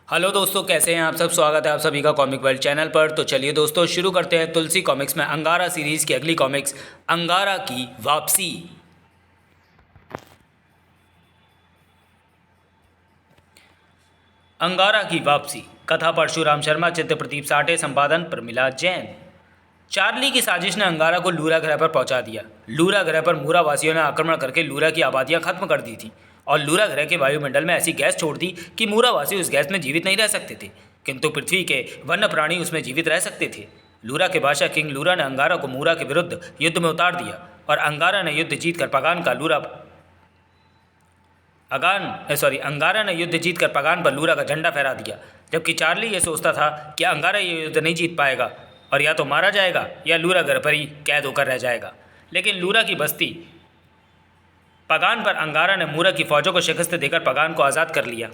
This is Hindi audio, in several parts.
हेलो दोस्तों, कैसे हैं आप सब। स्वागत है आप सभी का कॉमिक वर्ल्ड चैनल पर। तो चलिए दोस्तों, शुरू करते हैं तुलसी कॉमिक्स में अंगारा सीरीज़ की अगली कॉमिक्स, अंगारा की वापसी। अंगारा की वापसी। कथा परशुराम शर्मा, चित्र प्रदीप साठे, संपादन प्रमिला जैन। चार्ली की साजिश ने अंगारा को लूरा ग्रह पर पहुंचा दिया। लूरा ग्रह पर मूरा वासियों ने आक्रमण करके लूरा की आबादियां खत्म कर दी थी और लूरा ग्रह के वायुमंडल में ऐसी गैस छोड़ दी कि मूरा वासी उस गैस में जीवित नहीं रह सकते थे, किंतु पृथ्वी के वन्य प्राणी उसमें जीवित रह सकते थे। लूरा के बादशाह किंग लूरा ने अंगारा को मूरा के विरुद्ध युद्ध में उतार दिया और अंगारा ने युद्ध जीतकर अंगारा ने युद्ध जीतकर पगान पर लूरा का झंडा फहरा दिया। जबकि चार्ली ये सोचता था कि अंगारा ये युद्ध नहीं जीत पाएगा और या तो मारा जाएगा या लूरा घर पर ही कैद होकर रह जाएगा। लेकिन लूरा की बस्ती पगान पर अंगारा ने मूरा की फौजों को शिकस्त देकर पगान को आज़ाद कर लिया।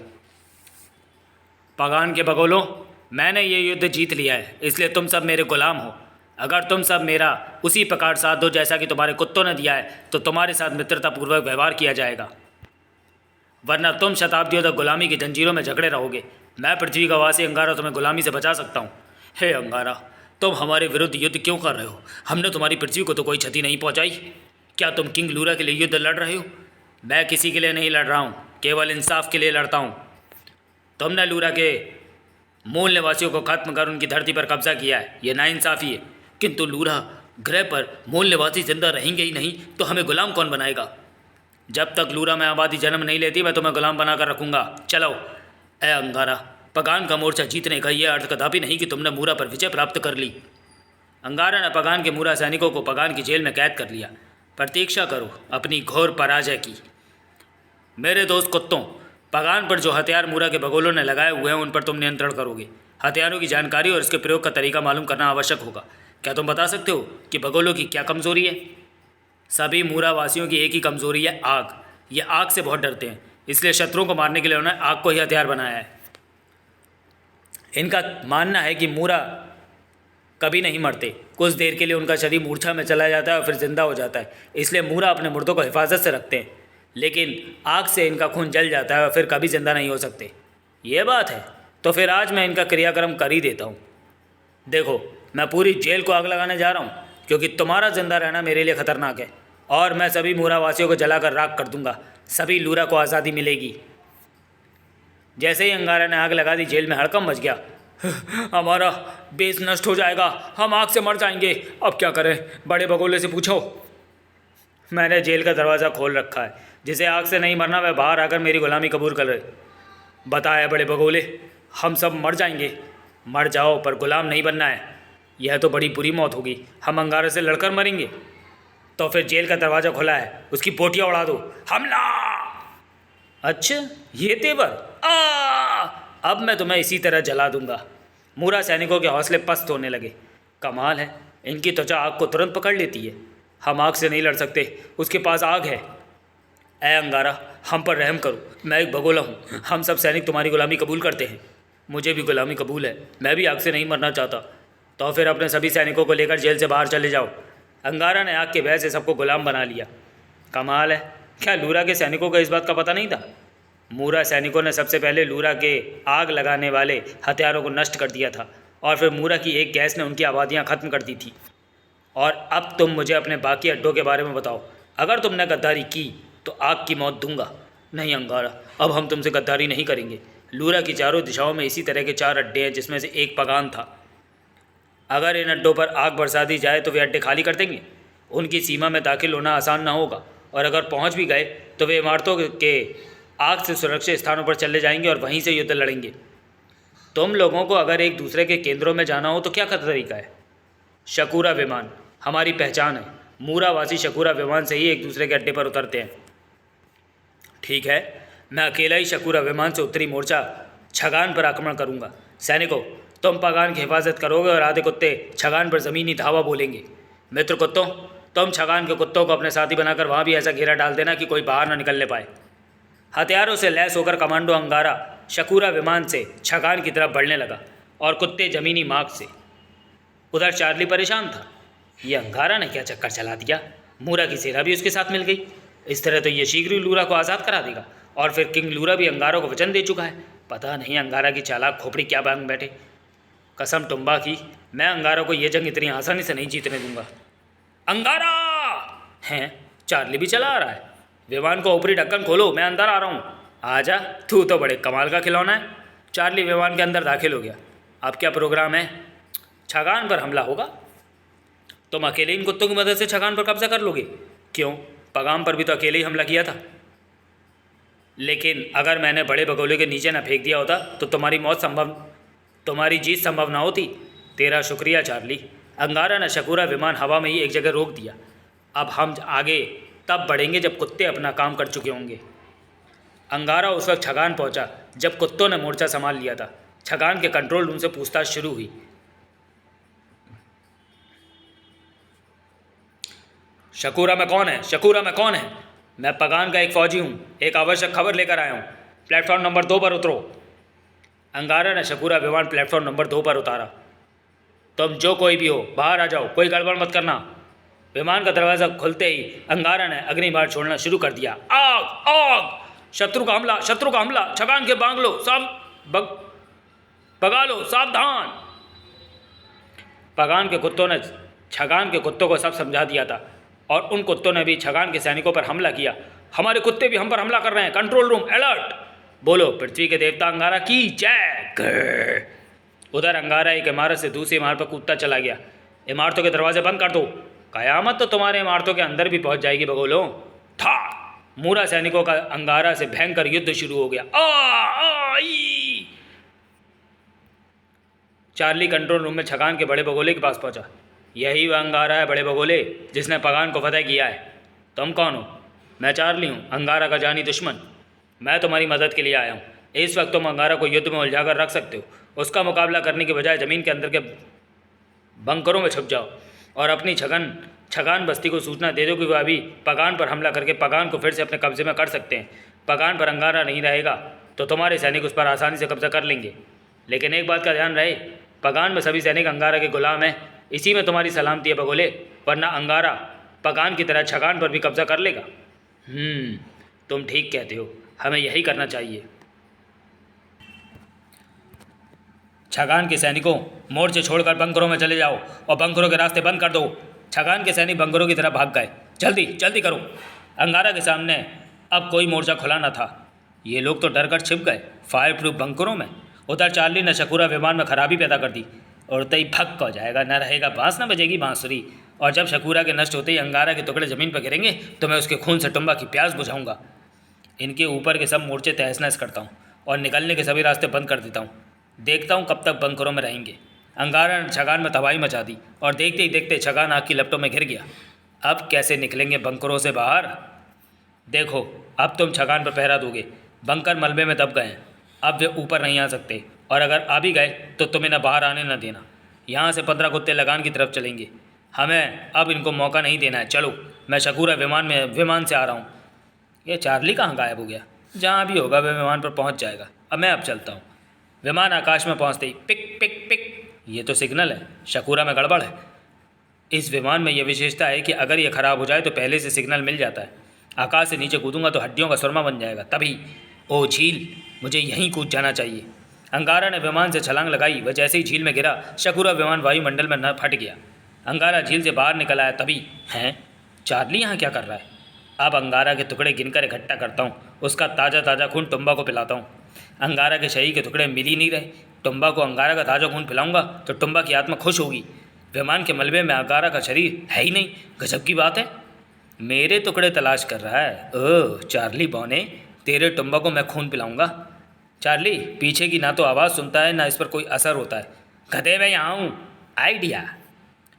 पगान के बगोलों, मैंने ये युद्ध जीत लिया है, इसलिए तुम सब मेरे गुलाम हो। अगर तुम सब मेरा उसी प्रकार साथ दो जैसा कि तुम्हारे कुत्तों ने दिया है तो तुम्हारे साथ मित्रतापूर्वक व्यवहार किया जाएगा, वरना तुम शताब्दियों तक गुलामी की जंजीरों में जकड़े रहोगे। मैं पृथ्वी का वासी अंगारा तुम्हें गुलामी से बचा सकता हूँ। हे अंगारा, तुम हमारे विरुद्ध युद्ध क्यों कर रहे हो? हमने तुम्हारी पृथ्वी को तो कोई क्षति नहीं पहुँचाई। क्या तुम किंग लूरा के लिए युद्ध लड़ रहे हो? मैं किसी के लिए नहीं लड़ रहा हूँ, केवल इंसाफ के लिए लड़ता हूँ। तुमने लूरा के मूल निवासियों को खत्म कर उनकी धरती पर कब्जा किया है, ये नाइंसाफ़ी है। किंतु लूरा ग्रह पर मूल निवासी जिंदा रहेंगे ही नहीं तो हमें गुलाम कौन बनाएगा? जब तक लूरा में आबादी जन्म नहीं लेती मैं तुम्हें गुलाम बनाकर रखूँगा। चलो। ए अंगारा, पगान का मोर्चा जीतने का यह अर्थ कदापि नहीं कि तुमने मूरा पर विजय प्राप्त कर ली। अंगारा ने पगान के मूरा सैनिकों को पगान की जेल में कैद कर लिया। प्रतीक्षा करो अपनी घोर पराजय की। मेरे दोस्त कुत्तों, पगान पर जो हथियार मूरा के बगोलों ने लगाए हुए हैं उन पर तुम नियंत्रण करोगे। हथियारों की जानकारी और इसके प्रयोग का तरीका मालूम करना आवश्यक होगा। क्या तुम बता सकते हो कि बगोलों की क्या कमजोरी है? सभी मूरा वासियों की एक ही कमजोरी है, आग। ये आग से बहुत डरते हैं, इसलिए शत्रुओं को मारने के लिए उन्होंने आग को ही हथियार बनाया है। इनका मानना है कि मूरा कभी नहीं मरते, कुछ देर के लिए उनका शरीर मूर्छा में चला जाता है और फिर जिंदा हो जाता है, इसलिए मूरा अपने मुर्दों को हिफाजत से रखते हैं। लेकिन आग से इनका खून जल जाता है और फिर कभी जिंदा नहीं हो सकते। ये बात है, तो फिर आज मैं इनका क्रियाक्रम कर ही देता हूँ। देखो, मैं पूरी जेल को आग लगाने जा रहा हूँ क्योंकि तुम्हारा जिंदा रहना मेरे लिए खतरनाक है और मैं सभी मूरा वासियों को जलाकर राख कर दूंगा। सभी लूरा को आज़ादी मिलेगी। जैसे ही अंगारा ने आग लगा दी, जेल में हड़कंप मच गया। हमारा बेस नष्ट हो जाएगा, हम आग से मर जाएंगे, अब क्या करें? बड़े बगोले से पूछो। मैंने जेल का दरवाज़ा खोल रखा है, जिसे आग से नहीं मरना वह बाहर आकर मेरी गुलामी कबूल कर रहे। बताया बड़े बगोले, हम सब मर जाएंगे। मर जाओ, पर गुलाम नहीं बनना है। यह तो बड़ी बुरी मौत होगी, हम अंगारे से लड़कर मरेंगे। तो फिर जेल का दरवाज़ा खुला है, उसकी पोटियाँ उड़ा दो। हमला! अच्छा, ये तेवर! अब मैं तुम्हें इसी तरह जला दूंगा। मूरा सैनिकों के हौसले पस्त होने लगे। कमाल है, इनकी त्वचा आग को तुरंत पकड़ लेती है। हम आग से नहीं लड़ सकते, उसके पास आग है। ऐ अंगारा, हम पर रहम करो, मैं एक भगोला हूँ। हम सब सैनिक तुम्हारी गुलामी कबूल करते हैं। मुझे भी गुलामी कबूल है, मैं भी आग से नहीं मरना चाहता। तो फिर अपने सभी सैनिकों को लेकर जेल से बाहर चले जाओ। अंगारा ने आग के भय से सबको गुलाम बना लिया। कमाल है, क्या लूरा के सैनिकों को इस बात का पता नहीं था? मूरा सैनिकों ने सबसे पहले लूरा के आग लगाने वाले हथियारों को नष्ट कर दिया था और फिर मूरा की एक गैस ने उनकी आबादियां खत्म कर दी थी। और अब तुम मुझे अपने बाकी अड्डों के बारे में बताओ। अगर तुमने गद्दारी की तो आग की मौत दूंगा। नहीं अंगारा, अब हम तुमसे गद्दारी नहीं करेंगे। लूरा की चारों दिशाओं में इसी तरह के 4 अड्डे हैं, जिसमें से एक पगान था। अगर इन अड्डों पर आग बरसा दी जाए तो वे अड्डे खाली कर देंगे। उनकी सीमा में दाखिल होना आसान ना होगा और अगर पहुंच भी गए तो वे इमारतों के आग से सुरक्षित स्थानों पर चले जाएंगे और वहीं से युद्ध लड़ेंगे। तुम लोगों को अगर एक दूसरे के केंद्रों में जाना हो तो क्या तरीका है? शकूरा विमान हमारी पहचान है। मूरावासी शकूरा विमान से ही एक दूसरे के अड्डे पर उतरते हैं। ठीक है, मैं अकेला ही शकूरा विमान से उत्तरी मोर्चा छगान पर आक्रमण करूंगा। सैनिकों, तुम पगान की हिफाजत करोगे और आधे कुत्ते छगान पर ज़मीनी धावा बोलेंगे। मित्र कुत्तों, तुम छगान के कुत्तों को अपने साथी बनाकर वहाँ भी ऐसा घेरा डाल देना कि कोई बाहर ना निकलने पाए। हथियारों से लैस होकर कमांडो अंगारा शकूरा विमान से छगान की तरफ बढ़ने लगा और कुत्ते ज़मीनी मार्ग से। उधर चार्ली परेशान था। ये अंगारा ने क्या चक्कर चला दिया? मूरा की सेना भी उसके साथ मिल गई। इस तरह तो ये शीघ्र ही लूरा को आज़ाद करा देगा और फिर किंग लूरा भी अंगारा को वचन दे चुका है, पता नहीं अंगारा की चालाक खोपड़ी क्या बांध बैठे। कसम टुम्बा की, मैं अंगारा को ये जंग इतनी आसानी से नहीं जीतने दूंगा। अंगारा हैं, चार्ली भी चला आ रहा है। विमान को ऊपरी ढक्कन खोलो, मैं अंदर आ रहा हूँ। आजा, तू तो बड़े कमाल का खिलौना है। चार्ली विमान के अंदर दाखिल हो गया। अब क्या प्रोग्राम है? छगान पर हमला होगा। तुम अकेले इन कुत्तों की मदद से छगान पर कब्जा कर लोगे? क्यों, पगाम पर भी तो अकेले ही हमला किया था। लेकिन अगर मैंने बड़े बगोले के नीचे ना फेंक दिया होता तो तुम्हारी जीत संभव ना होती। तेरा शुक्रिया चार्ली। अंगारा ने शकूरा विमान हवा में ही एक जगह रोक दिया। अब हम आगे तब बढ़ेंगे जब कुत्ते अपना काम कर चुके होंगे। अंगारा उस वक्त छगान पहुंचा जब कुत्तों ने मोर्चा संभाल लिया था। छगान के कंट्रोल रूम से पूछताछ शुरू हुई। शकूरा में कौन है? शकूरा में कौन है? मैं पगान का एक फौजी हूँ, एक आवश्यक खबर लेकर आया हूँ। प्लेटफॉर्म नंबर 2 पर उतरो। अंगारा ने शकूरा विमान प्लेटफॉर्म नंबर 2 पर उतारा। तुम जो कोई भी हो बाहर आ जाओ, कोई गड़बड़ मत करना। विमान का दरवाज़ा खुलते ही अंगारा ने अग्निबाण छोड़ना शुरू कर दिया। आग आग, शत्रु का हमला, शत्रु का हमला, छगान के बांग लो, सब भगा लो, सावधान। पगान के कुत्तों ने छगान के कुत्तों को सब समझा दिया था और उन कुत्तों ने भी छगान के सैनिकों पर हमला किया। हमारे कुत्ते भी हम पर हमला कर रहे हैं। Control room alert. बोलो पृथ्वी के देवता अंगारा की जय। उधर अंगारा एक इमारत से दूसरी इमारत पर कूदता चला गया। इमारतों के दरवाजे बंद कर दो। कयामत तो तुम्हारे इमारतों के अंदर भी पहुंच जाएगी बगोलो। था मूरा सैनिकों का अंगारा से भयंकर युद्ध शुरू हो गया। ई। चार्ली कंट्रोल रूम में छगान के बड़े बगोले के पास पहुंचा। यही वह अंगारा है बड़े बगोले जिसने पगान को फतह किया है। तुम कौन हो? मैं चार्ली हूँ, अंगारा का जानी दुश्मन। मैं तुम्हारी मदद के लिए आया हूँ। इस वक्त तुम अंगारा को युद्ध में उलझा कर रख सकते हो। उसका मुकाबला करने के बजाय ज़मीन के अंदर के बंकरों में छुप जाओ और अपनी छगान बस्ती को सूचना दे दो कि वह अभी पगान पर हमला करके पगान को फिर से अपने कब्जे में कर सकते हैं। पगान पर अंगारा नहीं रहेगा तो तुम्हारे सैनिक उस पर आसानी से कब्जा कर लेंगे। लेकिन एक बात का ध्यान रहे, पगान में सभी सैनिक अंगारा के गुलाम हैं। इसी में तुम्हारी सलामती है बगोले, वरना अंगारा पगान की तरह छगान पर भी कब्जा कर लेगा। तुम ठीक कहते हो, हमें यही करना चाहिए। छगान के सैनिकों, मोर्चे छोड़कर बंकरों में चले जाओ और बंकरों के रास्ते बंद कर दो। छगान के सैनिक बंकरों की तरह भाग गए। जल्दी जल्दी करो। अंगारा के सामने अब कोई मोर्चा खुला न था। ये लोग तो डर कर छिप गए फायर प्रूफ बंकरों में। उधर चार्ली ने शकूरा विमान में खराबी पैदा कर दी। उड़ते ही भक हो जाएगा, न रहेगा बांस न बजेगी बांसुरी। और जब शकूरा के नष्ट होते ही अंगारा के टुकड़े ज़मीन पर गिरेंगे तो मैं उसके खून से टुम्बा की प्यास बुझाऊंगा। इनके ऊपर के सब मोर्चे तहस नहस करता हूँ और निकलने के सभी रास्ते बंद कर देता हूँ। देखता हूँ कब तक बंकरों में रहेंगे। अंगारा ने छगान में तबाही मचा दी और देखते ही देखते छगान आग की लपटों में घिर गया। अब कैसे निकलेंगे बंकरों से बाहर? देखो, अब तुम छगान पर पहरा दोगे। बंकर मलबे में दब गए हैं, अब वे ऊपर नहीं आ सकते और अगर आ भी गए तो तुम्हें न बाहर आने न देना। यहाँ से 15 कुत्ते लगान की तरफ चलेंगे। हमें अब इनको मौका नहीं देना है। चलो, मैं शकूरा विमान से आ रहा हूँ। ये चार्ली कहाँ गायब हो गया? जहाँ भी होगा वह विमान पर पहुँच जाएगा। अब चलता हूँ। विमान आकाश में पहुँचते ही पिक पिक पिक, ये तो सिग्नल है। शकूरा में गड़बड़ है। इस विमान में यह विशेषता है कि अगर ये ख़राब हो जाए तो पहले से सिग्नल मिल जाता है। आकाश से नीचे कूदूंगा तो हड्डियों का सुरमा बन जाएगा। तभी ओ झील, मुझे यहीं कूद जाना चाहिए। अंगारा ने विमान से छलांग लगाई। वह जैसे ही झील में गिरा, शकूरा विमान वायुमंडल में न फट गया। अंगारा झील से बाहर निकल आया। तभी हैं, चार्ली यहाँ क्या कर रहा है? अब अंगारा के टुकड़े गिनकर इकट्ठा करता हूँ। उसका ताज़ा ताज़ा खून टुम्बा को पिलाता हूँ। अंगारा के शरीर के टुकड़े मिल ही नहीं रहे। टुम्बा को अंगारा का ताज़ा खून पिलाऊंगा तो टुम्बा की आत्मा खुश होगी। विमान के मलबे में अंगारा का शरीर है ही नहीं। गजब की बात है। मेरे टुकड़े तलाश कर रहा है। ओह चार्ली बौने, तेरे टुम्बा को मैं खून पिलाऊंगा। चार्ली पीछे की ना तो आवाज़ सुनता है ना इस पर कोई असर होता है। गधे मैं यहाँ हूँ। आइडिया।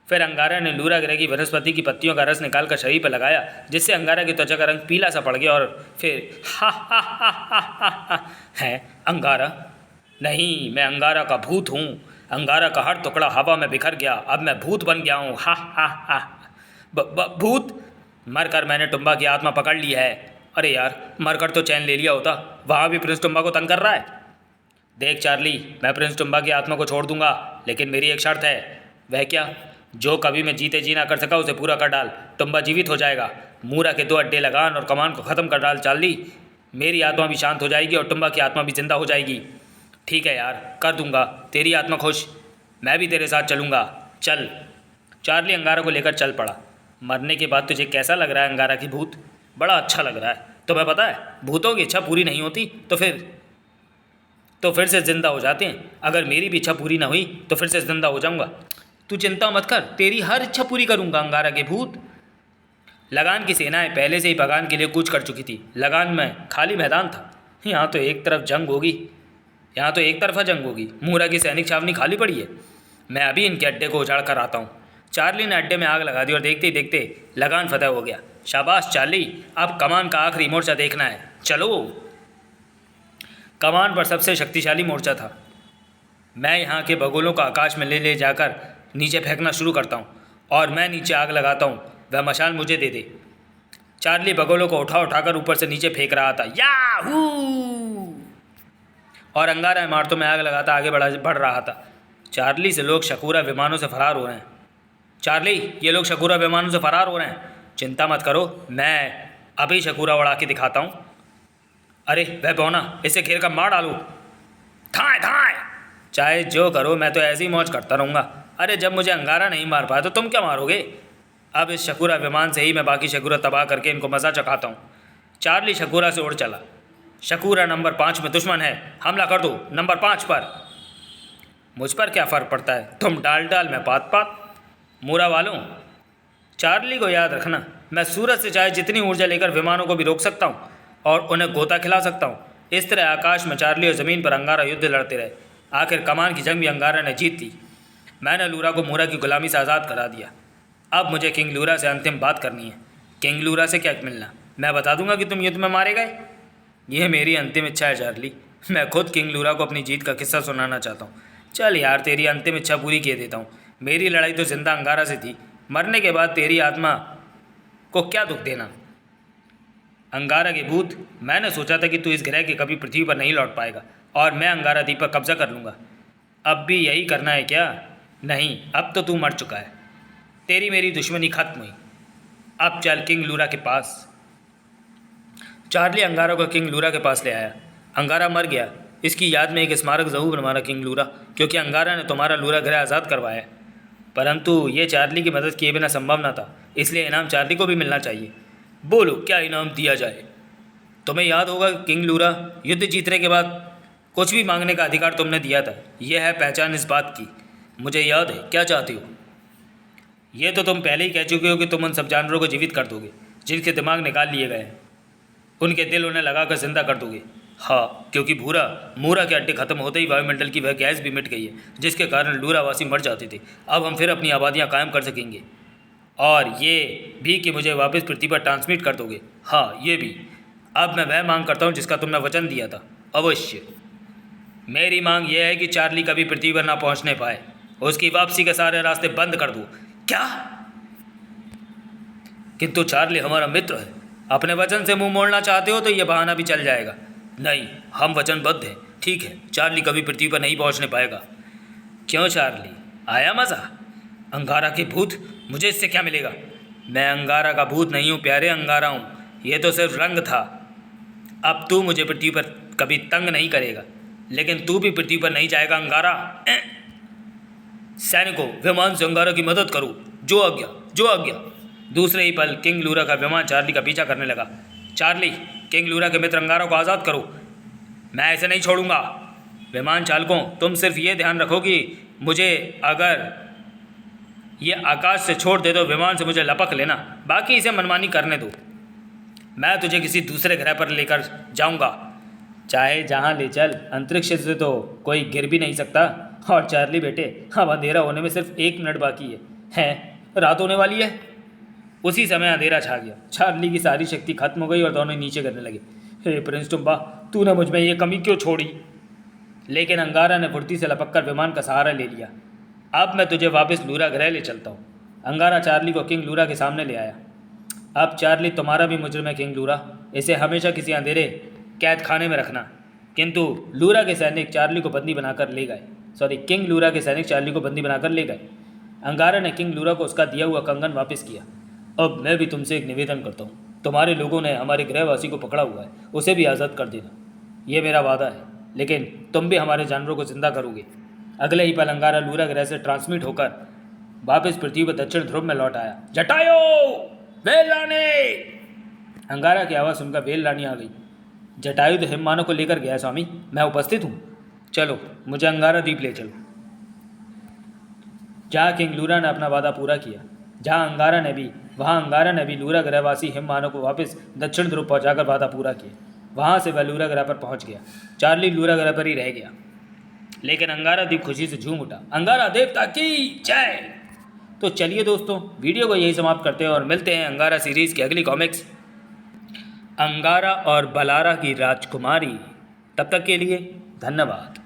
फिर अंगारा ने लूरा ग्रह की वनस्पति की पत्तियों का रस निकाल कर शरीर पर लगाया, जिससे अंगारा की त्वचा का रंग पीला सा पड़ गया। और फिर हा है अंगारा? नहीं, मैं अंगारा का भूत हूँ। अंगारा का हर टुकड़ा हवा में बिखर गया। अब मैं भूत बन गया हूँ। हा भूत? मरकर मैंने टुम्बा की आत्मा पकड़ ली है। अरे यार, मरकर तो चैन ले लिया होता। वहाँ भी प्रिंस टुम्बा को तंग कर रहा है। देख चार्ली, मैं प्रिंस टुम्बा की आत्मा को छोड़ दूंगा, लेकिन मेरी एक शर्त है। वह क्या? जो कभी मैं जीते जी ना कर सका उसे पूरा कर डाल। टुम्बा जीवित हो जाएगा। मूरा के 2 अड्डे लगान और कमान को ख़त्म कर डाल चार्ली। मेरी आत्मा भी शांत हो जाएगी और टुम्बा की आत्मा भी जिंदा हो जाएगी। ठीक है यार, कर दूंगा, तेरी आत्मा खुश, मैं भी तेरे साथ चलूँगा, चल। चार्ली अंगारा को लेकर चल पड़ा। मरने के बाद तुझे कैसा लग रहा है अंगारा की भूत? बड़ा अच्छा लग रहा है। तुम्हें पता है, भूतों की इच्छा पूरी नहीं होती तो फिर से ज़िंदा हो जाते हैं। अगर मेरी भी इच्छा पूरी ना हुई तो फिर से ज़िंदा हो जाऊंगा। तू चिंता मत कर, तेरी हर इच्छा पूरी करूंगा अंगारा के भूत। लगान की सेनाएं पहले से ही बगान के लिए कूच कर चुकी थी। लगान में खाली मैदान था। यहाँ तो एक तरफा जंग होगी। मूरा की सैनिक छावनी खाली पड़ी है। मैं अभी इनके अड्डे को उजाड़ कर आता हूँ। चार्ली ने अड्डे में आग लगा दी और देखते ही देखते लगान फतेह हो गया। शाबाश चार्ली, अब कमान का आखिरी मोर्चा देखना है, चलो। कमान पर सबसे शक्तिशाली मोर्चा था। मैं यहाँ के बगोलों को आकाश में ले जाकर नीचे फेंकना शुरू करता हूँ और मैं नीचे आग लगाता हूँ, वह मशाल मुझे दे दे। चार्ली बगोलों को उठाकर ऊपर से नीचे फेंक रहा था, याहू, और अंगारा इमारतों में आग लगाता आगे बढ़ रहा था। चार्ली से लोग शकूरा विमानों से फरार हो रहे हैं। चार्ली, ये लोग शकूरा विमानों से फरार हो रहे हैं। चिंता मत करो, मैं अभी शकूरा उड़ा के दिखाता हूँ। अरे वह बौना, इसे घेर कर मार डालू। थाए थाए, चाहे जो करो, मैं तो ऐसी मौज करता रहूँगा। अरे जब मुझे अंगारा नहीं मार पाया तो तुम क्या मारोगे? अब इस शकूरा विमान से ही मैं बाकी शकूरा तबाह करके इनको मज़ा चखाता हूँ। चार्ली शकूरा से उड़ चला। शकूरा नंबर 5 में दुश्मन है, हमला कर दो नंबर 5 पर। मुझ पर क्या फ़र्क पड़ता है, तुम डाल में पात पात। मूरा वालों, चार्ली को याद रखना, मैं सूरज से चाहे जितनी ऊर्जा लेकर विमानों को भी रोक सकता हूँ और उन्हें गोता खिला सकता हूँ। इस तरह आकाश में चार्ली और ज़मीन पर अंगारा युद्ध लड़ते रहे। आखिर कमान की जंग भी अंगारा ने जीत ली। मैंने लूरा को मूरा की गुलामी से आज़ाद करा दिया। अब मुझे किंग लूरा से अंतिम बात करनी है। किंग लूरा से क्या मिलना, मैं बता दूंगा कि तुम युद्ध में मारे गए। यह मेरी अंतिम इच्छा है चार्ली। मैं खुद किंग लूरा को अपनी जीत का किस्सा सुनाना चाहता हूँ। चल यार, तेरी अंतिम इच्छा पूरी किए देता हूँ। मेरी लड़ाई तो जिंदा अंगारा से थी, मरने के बाद तेरी आत्मा को क्या दुख देना। अंगारा के भूत, मैंने सोचा था कि तू इस ग्रह के कभी पृथ्वी पर नहीं लौट पाएगा और मैं अंगारा द्वीप पर कब्जा कर लूँगा। अब भी यही करना है क्या? नहीं, अब तो तू मर चुका है, तेरी मेरी दुश्मनी खत्म हुई। अब चल किंग लूरा के पास। चार्ली अंगारा को किंग लूरा के पास ले आया। अंगारा मर गया, इसकी याद में एक स्मारक ज़रूर बनवाना किंग लूरा, क्योंकि अंगारा ने तुम्हारा लूरा ग्रह आज़ाद करवाया है। परंतु ये चार्ली की मदद किए बिना संभव न था, इसलिए इनाम चार्ली को भी मिलना चाहिए। बोलो क्या इनाम दिया जाए? तुम्हें याद होगा किंग लूरा, युद्ध जीतने के बाद कुछ भी मांगने का अधिकार तुमने दिया था। यह है पहचान इस बात की। मुझे याद है, क्या चाहती हो? ये तो तुम पहले ही कह चुके हो कि तुम उन सब जानवरों को जीवित कर दोगे जिनके दिमाग निकाल लिए गए हैं। उनके दिल उन्हें लगाकर जिंदा कर दोगे। हाँ, क्योंकि मूरा के अड्डे खत्म होते ही वायुमंडल की वह गैस भी मिट गई है जिसके कारण लूरावासी मर जाते थे। अब हम फिर अपनी आबादियाँ कायम कर सकेंगे। और ये भी कि मुझे वापस पृथ्वी पर ट्रांसमिट कर दोगे। हाँ, ये भी। अब मैं वह मांग करता हूँ जिसका तुमने वचन दिया था। अवश्य। मेरी मांग यह है कि चार्ली कभी पृथ्वी पर ना पहुँचने पाए। उसकी वापसी के सारे रास्ते बंद कर दो। क्या? किंतु चार्ली हमारा मित्र है। अपने वचन से मुंह मोड़ना चाहते हो तो यह बहाना भी चल जाएगा। नहीं, हम वचनबद्ध हैं। ठीक है, चार्ली कभी पृथ्वी पर नहीं पहुंचने पाएगा। क्यों चार्ली, आया मज़ा? अंगारा के भूत, मुझे इससे क्या मिलेगा? मैं अंगारा का भूत नहीं हूँ प्यारे, अंगारा हूँ। ये तो सिर्फ रंग था। अब तू मुझे पृथ्वी पर कभी तंग नहीं करेगा, लेकिन तू भी पृथ्वी पर नहीं जाएगा अंगारा। सैनिकों, विमान से अंगारा की मदद करो। जो आज्ञा, जो आज्ञा। दूसरे ही पल किंग लूरा का विमान चार्ली का पीछा करने लगा। चार्ली, किंग लूरा के मित्र अंगारा को आज़ाद करो। मैं ऐसे नहीं छोड़ूंगा। विमान चालकों, तुम सिर्फ ये ध्यान रखो कि मुझे अगर ये आकाश से छोड़ दे तो विमान से मुझे लपक लेना, बाकी इसे मनमानी करने दो। मैं तुझे किसी दूसरे ग्रह पर लेकर जाऊंगा, चाहे जहाँ ले चल। अंतरिक्ष से तो कोई गिर भी नहीं सकता। और चार्ली बेटे, अब अंधेरा होने में सिर्फ 1 मिनट बाकी है। रात होने वाली है। उसी समय अंधेरा छा गया। चार्ली की सारी शक्ति खत्म हो गई और दोनों नीचे गिरने लगे। हे प्रिंस टुम्बा, तूने मुझ में ये कमी क्यों छोड़ी? लेकिन अंगारा ने फुर्ती से लपक कर विमान का सहारा ले लिया। अब मैं तुझे वापस लूरा ग्रह ले चलता हूँ। अंगारा चार्ली को किंग लूरा के सामने ले आया। अब चार्ली, तुम्हारा भी मुजरिम है किंग लूरा। इसे हमेशा किसी अंधेरे कैद खाने में रखना। किंतु लूरा के सैनिक चार्ली को बंदी बनाकर ले गए। किंग लूरा के सैनिक चार्ली को बंदी बनाकर ले गए। अंगारा ने किंग लूरा को उसका दिया हुआ कंगन वापस किया। अब मैं भी तुमसे एक निवेदन करता हूँ। तुम्हारे लोगों ने हमारे गृहवासी को पकड़ा हुआ है, उसे भी आज़ाद कर देना। यह मेरा वादा है। लेकिन तुम भी हमारे जानवरों को जिंदा करोगे। अगले ही पल अंगारा लूरा ग्रह से ट्रांसमिट होकर वापस पृथ्वी पर दक्षिण ध्रुव में लौट आया। जटायो, वेल लाने! अंगारा की आवाज़ सुनकर वेल रानी आ गई। जटायु तो हिममानव को लेकर गया स्वामी, मैं उपस्थित हूँ। चलो मुझे अंगारा द्वीप ले चलो। जहाँ किंग लूरा ने अपना वादा पूरा किया, वहाँ अंगारा ने भी लूरा ग्रहवासी हिममानव को वापस दक्षिण ध्रुव पहुँचाकर वादा पूरा किया। वहाँ से वह लूरा ग्रह पर पहुँच गया। चार्ली लूरा ग्रह पर ही रह गया, लेकिन अंगारा द्वीप खुशी से झूम उठा। अंगारा देवता की जय। तो चलिए दोस्तों, वीडियो को यही समाप्त करते हैं और मिलते हैं अंगारा सीरीज़ की अगली कॉमिक्स अंगारा और बलारा की राजकुमारी। तब तक के लिए धन्यवाद।